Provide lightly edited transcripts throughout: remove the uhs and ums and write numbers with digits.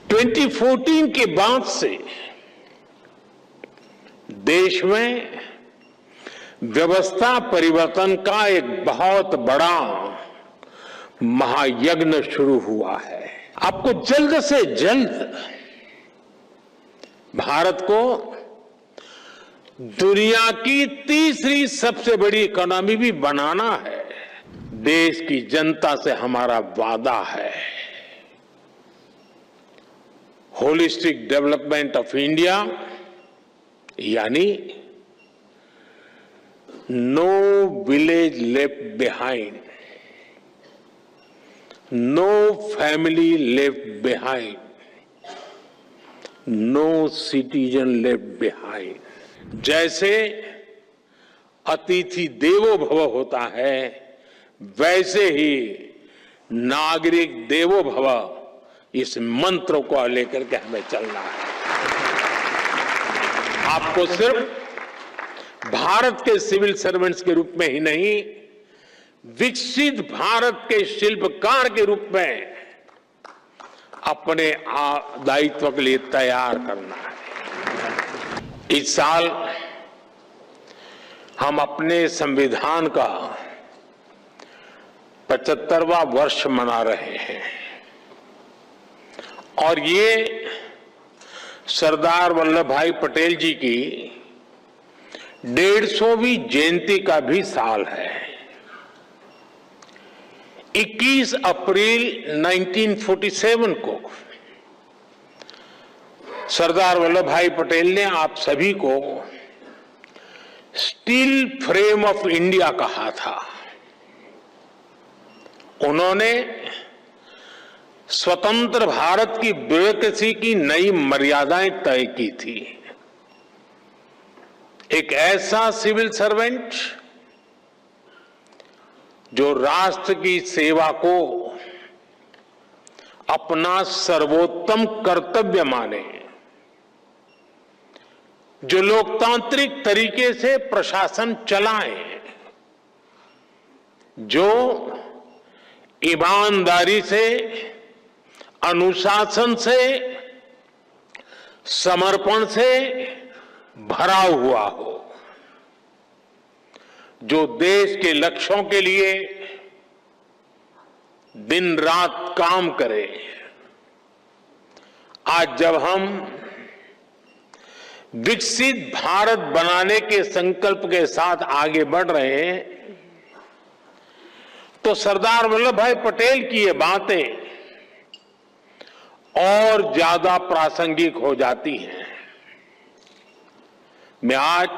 2014 के बाद से देश में व्यवस्था परिवर्तन का एक बहुत बड़ा महायज्ञ शुरू हुआ है। आपको जल्द से जल्द भारत को दुनिया की तीसरी सबसे बड़ी इकोनॉमी भी बनाना है। देश की जनता से हमारा वादा है, होलिस्टिक डेवलपमेंट ऑफ इंडिया, यानी no village left behind, no family left behind, no citizen left behind. जैसे अतिथि देवो भव होता है, वैसे ही नागरिक देवो भव, इस मंत्र को लेकर के हमें चलना है। आपको सिर्फ भारत के सिविल सर्वेंट्स के रूप में ही नहीं, विकसित भारत के शिल्पकार के रूप में अपने दायित्व के लिए तैयार करना है। इस साल हम अपने संविधान का 75वां वर्ष मना रहे हैं और ये सरदार वल्लभ भाई पटेल जी की 150वीं जयंती का भी साल है। 21 अप्रैल 1947 को सरदार वल्लभ भाई पटेल ने आप सभी को स्टील फ्रेम ऑफ इंडिया कहा था। उन्होंने स्वतंत्र भारत की ब्यूरोक्रेसी की नई मर्यादाएं तय की थी। एक ऐसा सिविल सर्वेंट जो राष्ट्र की सेवा को अपना सर्वोत्तम कर्तव्य माने, जो लोकतांत्रिक तरीके से प्रशासन चलाए, जो ईमानदारी से, अनुशासन से, समर्पण से भरा हुआ हो, जो देश के लक्ष्यों के लिए दिन रात काम करे। आज जब हम विकसित भारत बनाने के संकल्प के साथ आगे बढ़ रहे हैं, तो सरदार वल्लभ भाई पटेल की ये बातें और ज्यादा प्रासंगिक हो जाती हैं। मैं आज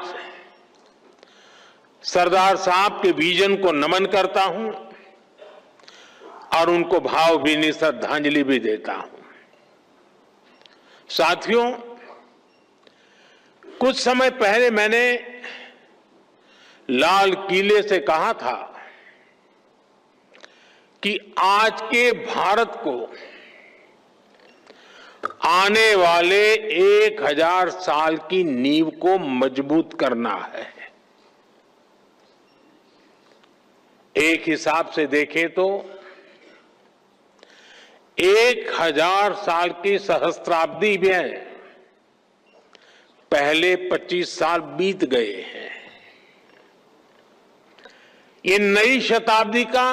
सरदार साहब के विजन को नमन करता हूं और उनको भावभीनी श्रद्धांजलि भी देता हूं। साथियों, कुछ समय पहले मैंने लाल किले से कहा था कि आज के भारत को आने वाले 1000 साल की नींव को मजबूत करना है। एक हिसाब से देखें तो 1000 साल की सहस्त्राब्दी में पहले 25 साल बीत गए हैं। ये नई शताब्दी का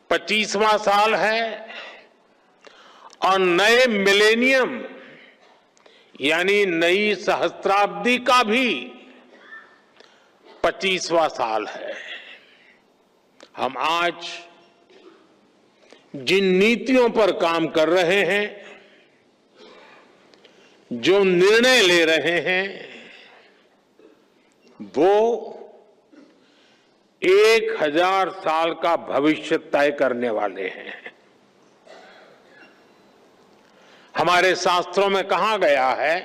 25वां साल है और नए मिलेनियम यानी नई सहस्त्राब्दी का भी 25वां साल है। हम आज जिन नीतियों पर काम कर रहे हैं, जो निर्णय ले रहे हैं, वो 1000 साल का भविष्य तय करने वाले हैं। हमारे शास्त्रों में कहा गया है,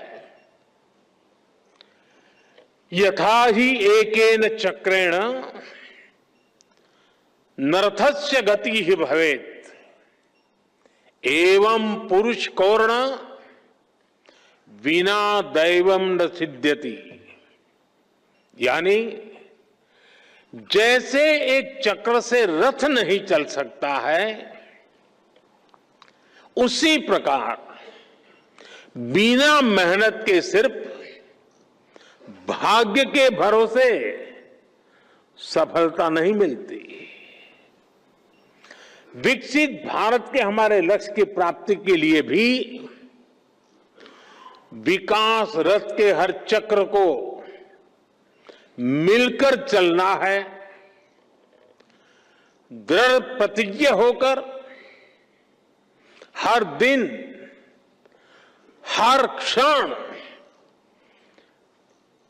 यथा ही एकेन चक्रेण नरथस्य गति ही भवेत, एवं पुरुष कौर्ण बिना दैवम न सिद्ध्यति। यानी जैसे एक चक्र से रथ नहीं चल सकता है, उसी प्रकार बिना मेहनत के सिर्फ भाग्य के भरोसे सफलता नहीं मिलती। विकसित भारत के हमारे लक्ष्य की प्राप्ति के लिए भी विकास रथ के हर चक्र को मिलकर चलना है। दृढ़ प्रतिज्ञ होकर हर दिन हर क्षण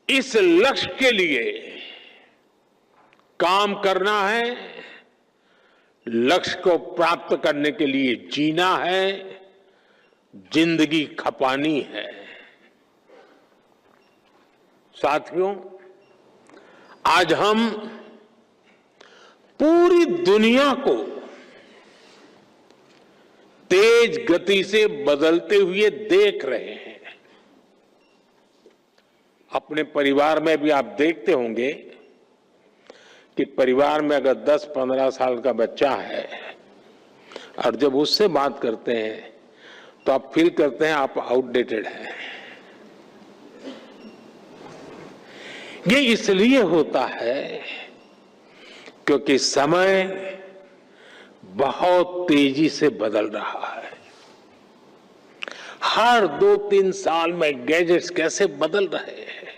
इस लक्ष्य के लिए काम करना है। लक्ष्य को प्राप्त करने के लिए जीना है, जिंदगी खपानी है। साथियों, आज हम पूरी दुनिया को तेज गति से बदलते हुए देख रहे हैं। अपने परिवार में भी आप देखते होंगे कि परिवार में अगर 10-15 साल का बच्चा है और जब उससे बात करते हैं तो आप फील करते हैं आप आउटडेटेड हैं। ये इसलिए होता है क्योंकि समय बहुत तेजी से बदल रहा है। हर 2-3 साल में गैजेट्स कैसे बदल रहे हैं,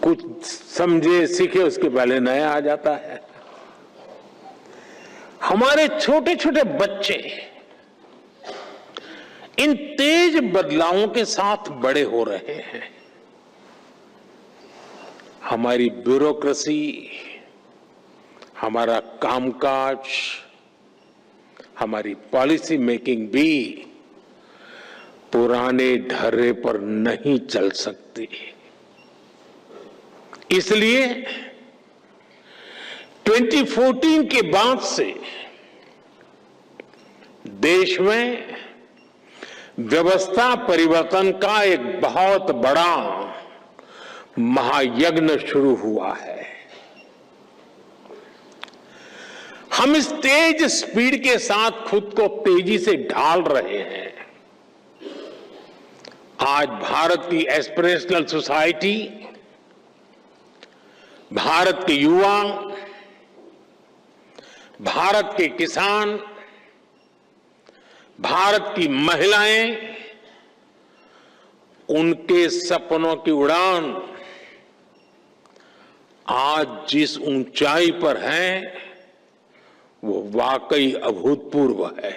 कुछ समझे सीखे उसके पहले नया आ जाता है। हमारे छोटे छोटे बच्चे इन तेज बदलावों के साथ बड़े हो रहे हैं। हमारी ब्यूरोक्रेसी, हमारा कामकाज, हमारी पॉलिसी मेकिंग भी पुराने ढर्रे पर नहीं चल सकती। इसलिए 2014 के बाद से देश में व्यवस्था परिवर्तन का एक बहुत बड़ा महायज्ञ शुरू हुआ है। हम इस तेज स्पीड के साथ खुद को तेजी से ढाल रहे हैं। आज भारत की एस्पिरेशनल सोसाइटी, भारत के युवा, भारत के किसान, भारत की महिलाएं, उनके सपनों की उड़ान आज जिस ऊंचाई पर है वो वाकई अभूतपूर्व है।